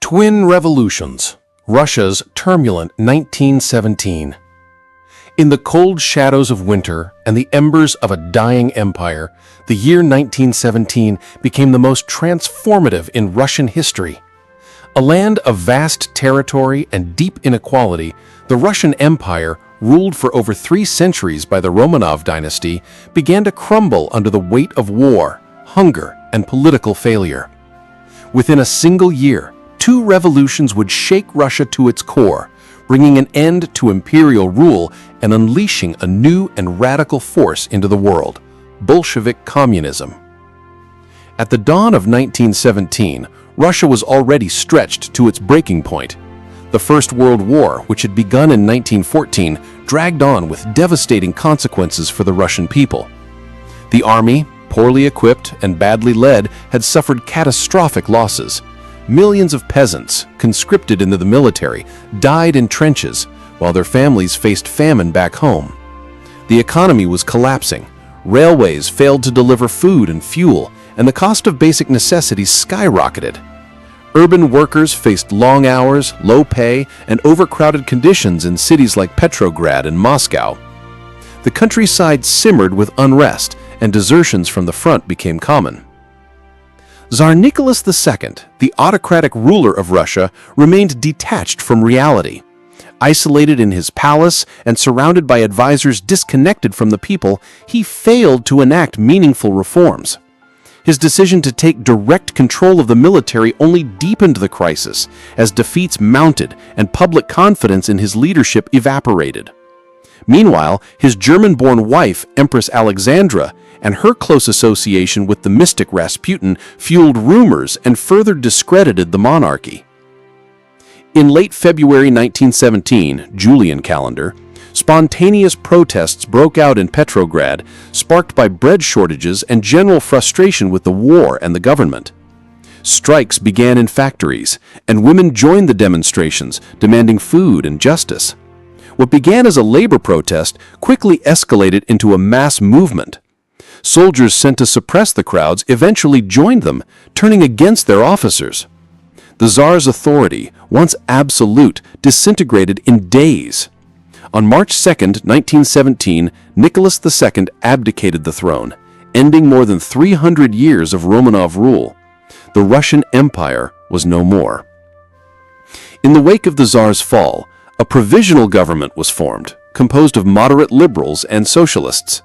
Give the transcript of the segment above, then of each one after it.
Twin Revolutions. Russia's turbulent 1917. In the cold shadows of winter and the embers of a dying empire, the year 1917 became the most transformative in Russian history. A land of vast territory and deep inequality, the Russian Empire, ruled for over 3 centuries by the Romanov dynasty, began to crumble under the weight of war, hunger, and political failure. Within a single year, 2 revolutions would shake Russia to its core, bringing an end to imperial rule and unleashing a new and radical force into the world: Bolshevik communism. At the dawn of 1917, Russia was already stretched to its breaking point. The First World War, which had begun in 1914, dragged on with devastating consequences for the Russian people. The army, poorly equipped and badly led, had suffered catastrophic losses. Millions of peasants, conscripted into the military, died in trenches, while their families faced famine back home. The economy was collapsing. Railways failed to deliver food and fuel, and the cost of basic necessities skyrocketed. Urban workers faced long hours, low pay, and overcrowded conditions in cities like Petrograd and Moscow. The countryside simmered with unrest, and desertions from the front became common. Tsar Nicholas II, the autocratic ruler of Russia, remained detached from reality. Isolated in his palace and surrounded by advisors disconnected from the people, he failed to enact meaningful reforms. His decision to take direct control of the military only deepened the crisis as defeats mounted and public confidence in his leadership evaporated. Meanwhile, his German-born wife, Empress Alexandra, and her close association with the mystic Rasputin fueled rumors and further discredited the monarchy. In late February 1917, Julian calendar, spontaneous protests broke out in Petrograd, sparked by bread shortages and general frustration with the war and the government. Strikes began in factories, and women joined the demonstrations, demanding food and justice. What began as a labor protest quickly escalated into a mass movement. Soldiers sent to suppress the crowds eventually joined them, turning against their officers. The Tsar's authority, once absolute, disintegrated in days. On March 2, 1917, Nicholas II abdicated the throne, ending more than 300 years of Romanov rule. The Russian Empire was no more. In the wake of the Tsar's fall, a provisional government was formed, composed of moderate liberals and socialists.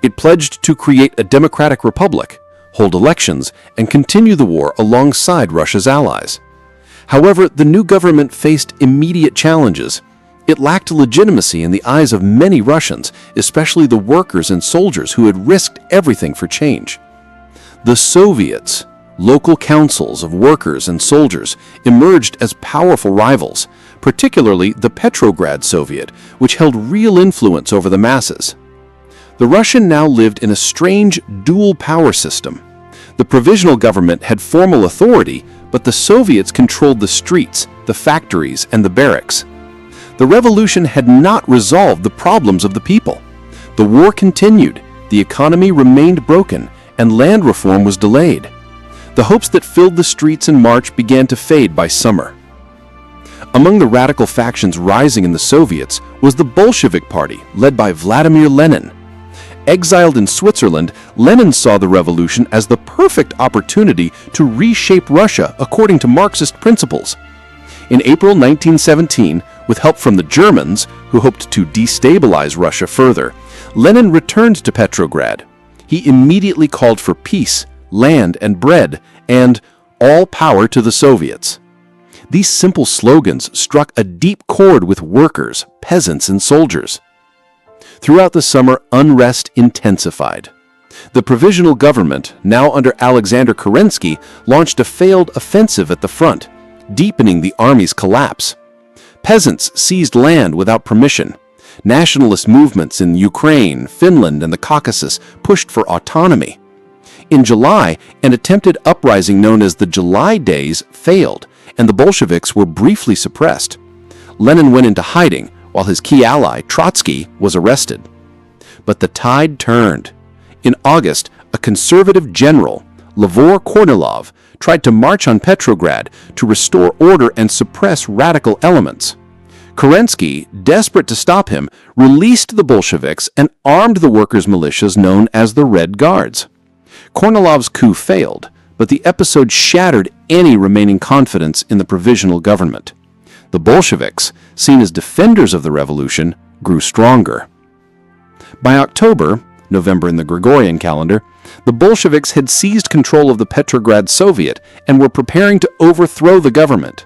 It pledged to create a democratic republic, hold elections, and continue the war alongside Russia's allies. However, the new government faced immediate challenges. It lacked legitimacy in the eyes of many Russians, especially the workers and soldiers who had risked everything for change. The Soviets, local councils of workers and soldiers, emerged as powerful rivals, particularly the Petrograd Soviet, which held real influence over the masses. The Russian now lived in a strange dual power system. The provisional government had formal authority, but the Soviets controlled the streets, the factories, and the barracks. The revolution had not resolved the problems of the people. The war continued, the economy remained broken, and land reform was delayed. The hopes that filled the streets in March began to fade by summer. Among the radical factions rising in the Soviets was the Bolshevik Party, led by Vladimir Lenin. Exiled in Switzerland, Lenin saw the revolution as the perfect opportunity to reshape Russia according to Marxist principles. In April 1917, with help from the Germans, who hoped to destabilize Russia further, Lenin returned to Petrograd. He immediately called for peace, land and bread, and all power to the Soviets. These simple slogans struck a deep chord with workers, peasants, and soldiers. Throughout the summer, unrest intensified. The provisional government, now under Alexander Kerensky, launched a failed offensive at the front, deepening the army's collapse. Peasants seized land without permission. Nationalist movements in Ukraine, Finland, and the Caucasus pushed for autonomy. In July, an attempted uprising known as the July Days failed, and the Bolsheviks were briefly suppressed. Lenin went into hiding, while his key ally, Trotsky, was arrested. But the tide turned. In August, a conservative general, Lvov Kornilov, tried to march on Petrograd to restore order and suppress radical elements. Kerensky, desperate to stop him, released the Bolsheviks and armed the workers' militias known as the Red Guards. Kornilov's coup failed, but the episode shattered any remaining confidence in the provisional government. The Bolsheviks, seen as defenders of the revolution, grew stronger. By October, November in the Gregorian calendar, the Bolsheviks had seized control of the Petrograd Soviet and were preparing to overthrow the government.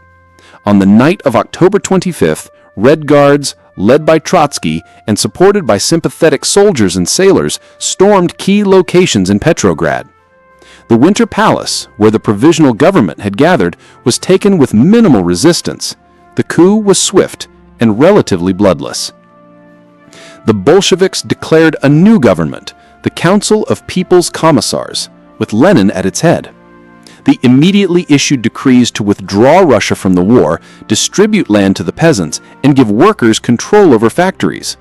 On the night of October 25th, Red Guards, led by Trotsky and supported by sympathetic soldiers and sailors, stormed key locations in Petrograd. The Winter Palace, where the provisional government had gathered, was taken with minimal resistance. The coup was swift and relatively bloodless. The Bolsheviks declared a new government, the Council of People's Commissars, with Lenin at its head. They immediately issued decrees to withdraw Russia from the war, distribute land to the peasants, and give workers control over factories.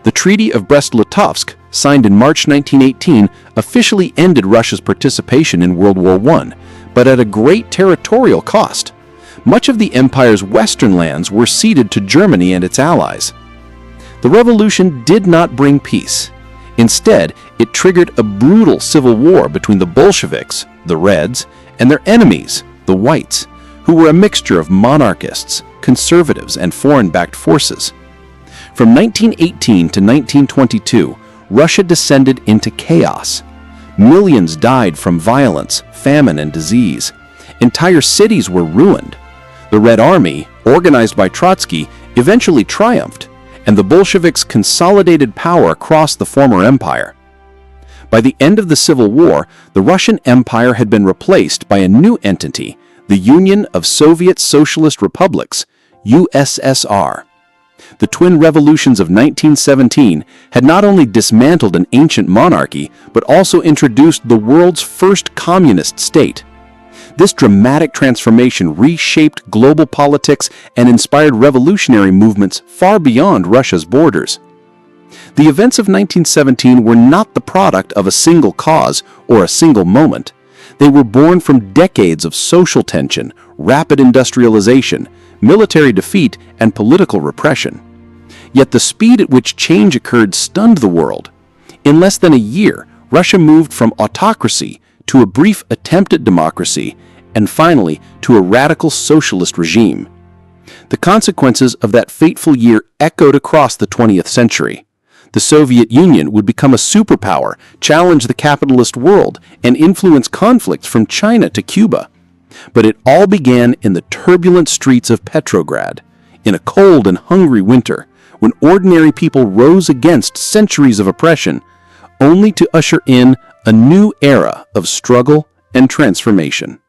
The Treaty of Brest-Litovsk, signed in March 1918, officially ended Russia's participation in World War I, but at a great territorial cost. Much of the empire's western lands were ceded to Germany and its allies. The revolution did not bring peace. Instead, it triggered a brutal civil war between the Bolsheviks, the Reds, and their enemies, the Whites, who were a mixture of monarchists, conservatives, and foreign-backed forces. From 1918 to 1922, Russia descended into chaos. Millions died from violence, famine, and disease. Entire cities were ruined. The Red Army, organized by Trotsky, eventually triumphed, and the Bolsheviks consolidated power across the former empire. By the end of the Civil War, the Russian Empire had been replaced by a new entity, the Union of Soviet Socialist Republics, USSR. The twin revolutions of 1917 had not only dismantled an ancient monarchy, but also introduced the world's first communist state. This dramatic transformation reshaped global politics and inspired revolutionary movements far beyond Russia's borders. The events of 1917 were not the product of a single cause or a single moment. They were born from decades of social tension, rapid industrialization, military defeat, and political repression. Yet the speed at which change occurred stunned the world. In less than a year, Russia moved from autocracy to a brief attempt at democracy, and finally to a radical socialist regime. The consequences of that fateful year echoed across the 20th century. The Soviet Union would become a superpower, challenge the capitalist world, and influence conflicts from China to Cuba. But it all began in the turbulent streets of Petrograd, in a cold and hungry winter, when ordinary people rose against centuries of oppression, only to usher in a new era of struggle and transformation.